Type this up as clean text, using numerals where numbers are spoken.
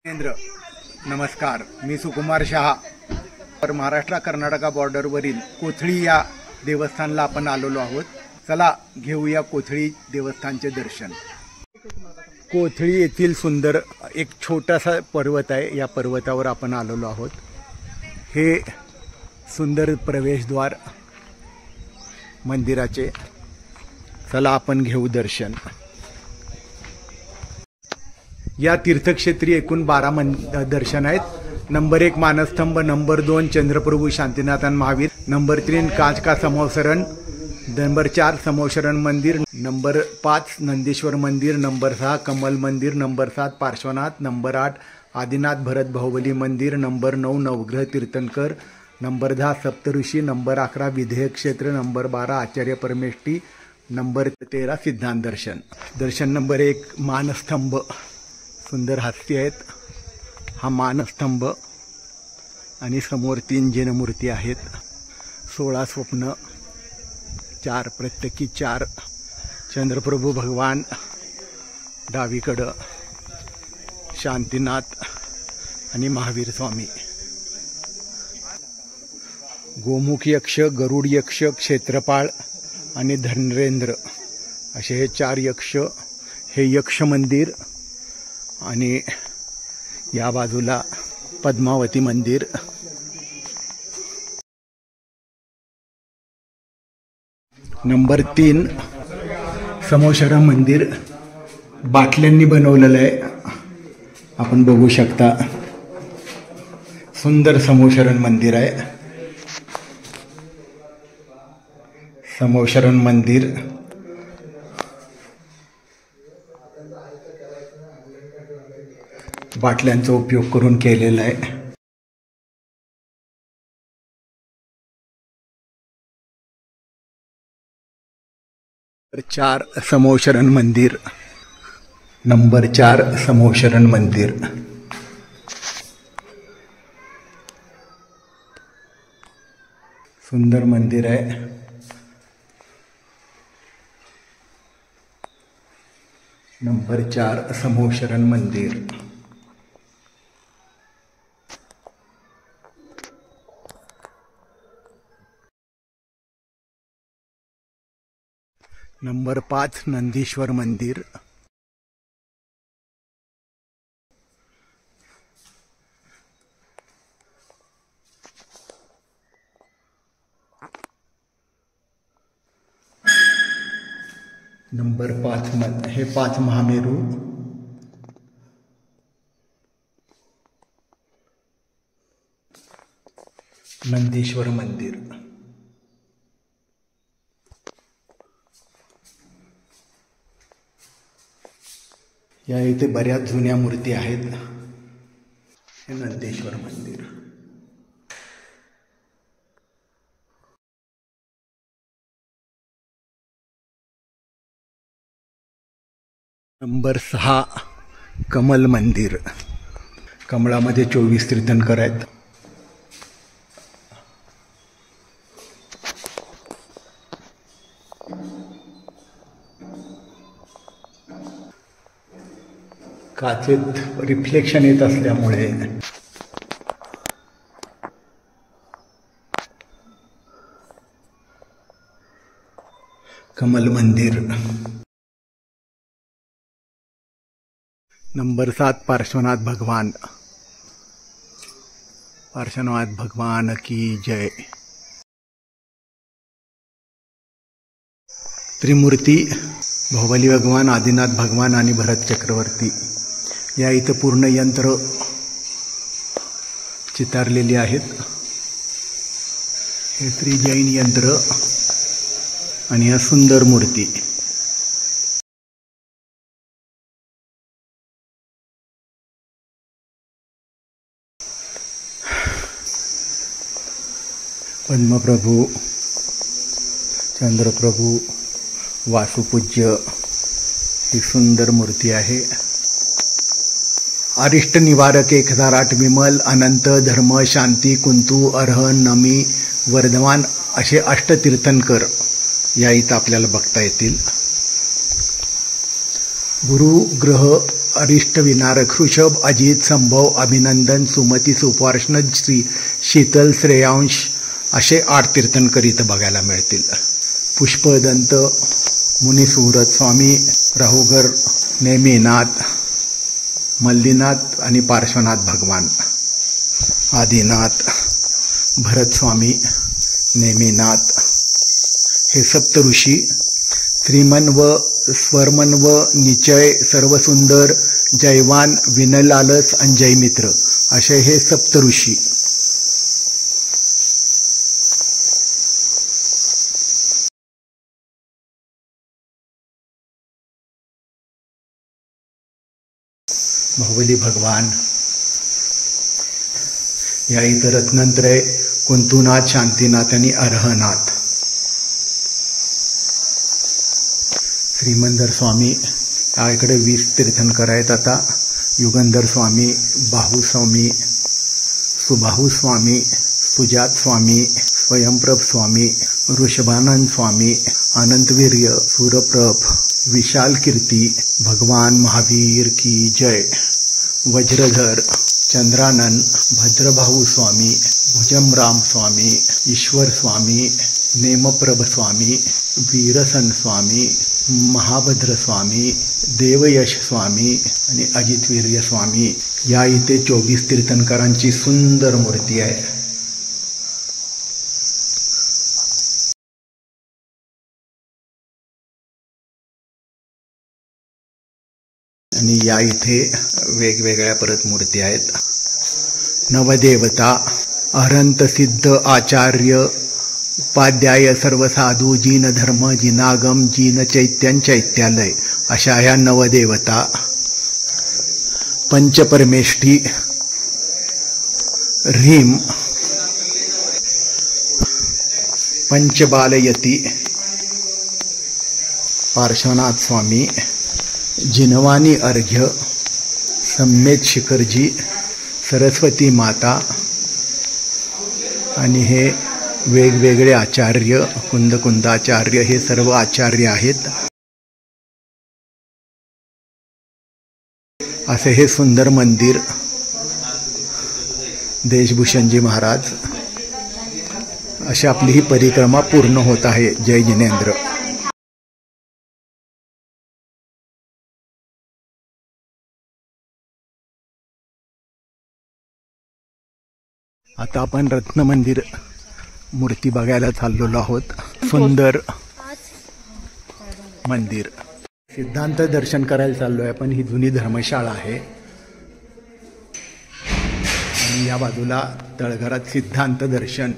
केंद्र नमस्कार, मी सुकुमार शहा. तर महाराष्ट्र कर्नाटका बॉर्डरवरील कोथळी या देवस्थानला आपण आलेलो आहोत. चला घेऊया कोथळी देवस्थानचे दर्शन. कोथळी येथील सुंदर एक छोटासा पर्वत आहे. या पर्वतावर आपण आलेलो आहोत. हे सुंदर प्रवेशद्वार मंदिराचे. चला आपण घेऊ दर्शन. या तीर्थक्षेत्री एकूण 12 दर्शन आहेत. नंबर 1 मानस्तंभ, नंबर 2 चंद्रप्रभू शांतीनाथन महावीर, नंबर 3 कांच का समोसरण, नंबर 4 समोसरण मंदिर, नंबर 5 नंदीश्वर मंदिर, नंबर 6 कमल मंदिर, नंबर 7 पार्श्वनाथ, नंबर 8 आदिनाथ भरत बाहुबली मंदिर, नंबर 9 नवग्रह तीर्थंकर, नंबर 10 सप्तऋषी, नंबर 11 विधेय क्षेत्र, नंबर 12 आचार्य परमेष्ठी, नंबर 13 सिद्धांत दर्शन. दर्शन नंबर 1 मानस्तंभ. सुंदर हास्य आहेत. हा मानस्तंभ आणि समोर 3 जिनमूर्ती आहेत. 16 स्वप्न, 4 प्रत्येकी 4 चंद्रप्रभू भगवान, डावीकडं शांतीनाथ आणि महावीर स्वामी. गोमुख यक्ष, गरुड यक्ष, क्षेत्रपाळ आणि धनरेंद्र असे हे 4 यक्ष. हे यक्ष मंदिर आणि या बाजूला पद्मावती मंदिर. नंबर 3 समोसरण मंदिर बाटल्यांनी बनवलेलं आहे. आपण बघू शकता. सुंदर समोसरण मंदिर आहे. समोसरण मंदिर बाटल्यांचा उपयोग करून केलेला आहे. नंबर 4 समोसरण मंदिर. नंबर 4 समोसरण मंदिर. सुंदर मंदिर आहे. नंबर 4 समोसरण मंदिर. नंबर 5 नंदीश्वर मंदिर. नंबर 5 हे 5 महामेरू. नंदीश्वर मंदिर. या इथे बऱ्याच जुन्या मूर्ती आहेत. हे नंदेश्वर मंदिर. नंबर 6 कमल मंदिर. कमळामध्ये 24 तीर्थंकर आहेत. काचेत रिफ्लेक्शन येत असल्यामुळे कमल मंदिर. नंबर 7 पार्श्वनाथ भगवान. पार्श्वनाथ भगवान की जय. त्रिमूर्ती बाहुबली भगवान, आदिनाथ भगवान आणि भरत चक्रवर्ती. या इथं पूर्ण यंत्र चितारलेली आहेत. हे श्री जैन यंत्र आणि या सुंदर मूर्ती. पद्मप्रभू, चंद्रप्रभू, वासुपूज्य ही सुंदर मूर्ती आहे. अरिष्ट निवारक 1008 विमल, अनंत, धर्म, शांती, कुंतू, अर्हन, नमी, वर्धमान असे 8 तीर्थंकर या इथं आपल्याला बघता येतील. गुरुग्रह अरिष्ट विनारक ऋषभ अजित संभव अभिनंदन सुमती सुपर्ष्ण श्री शीतल श्रेयांश असे 8 तीर्थंकर इथं बघायला मिळतील. पुष्पदंत मुनिसूरत स्वामी राहुगर नेमिनाथ मल्लीनाथ आणि पार्श्वनाथ भगवान आदिनाथ भरत स्वामी नेमिनाथ हे सप्त ऋषी श्रीमन व स्वर्मन व निचय सर्वसुंदर जयवान विनलालस आणि जयमित्र असे हे सप्त ऋषी. बाहुबली भगवान या इतर रत्नत्रय कुंतुनाथ शांतीनाथ आणि अर्हनाथ. श्रीमंदर स्वामी या इकडे 20 तीर्थंकर आहेत. आता युगंधर स्वामी बाहू स्वामी सुबाहू स्वामी सुजात स्वामी स्वयंप्रभ स्वामी ऋषभानंद स्वामी अनंतवीर्य सूरप्रभ विशाल कीर्ती भगवान महावीर की जय. वज्रधर चंद्रानंद भद्रबाहू स्वामी भुजमराम स्वामी ईश्वर स्वामी नेमप्रभ स्वामी वीरसन स्वामी महाभद्र स्वामी देवयश स्वामी आणि अजितवीर्य स्वामी या इथे 24 तीर्थंकरांची सुंदर मूर्ती आहे. आणि या इथे वेगवेगळ्या परत मूर्ती आहेत. नवदेवता अरंत सिद्ध आचार्य उपाध्याय सर्वसाधू जीन धर्म जिनागम जीन चैत्यन चैत्यालय अशा ह्या नवदेवता. पंचपरमेष्ठी ह्रीम पंचबालयती पार्श्वनाथ स्वामी जिनवानी अर्घ्य सम्मेत शिखरजी सरस्वती माता आणि हे वेगवेगळे आचार्य कुंदकुंदाचार्य हे सर्व आचार्य आहेत. असे हे सुंदर मंदिर देशभूषणजी महाराज. अशी आपली ही परिक्रमा पूर्ण होत आहे. जय जिनेंद्र. आता आपण रत्न मंदिर मूर्ती बघायला चाललेलो आहोत. सुंदर मंदिर सिद्धांत दर्शन करायला चाललोय आपण. ही जुनी धर्मशाळा आहे आणि या बाजूला तळघरात सिद्धांत दर्शन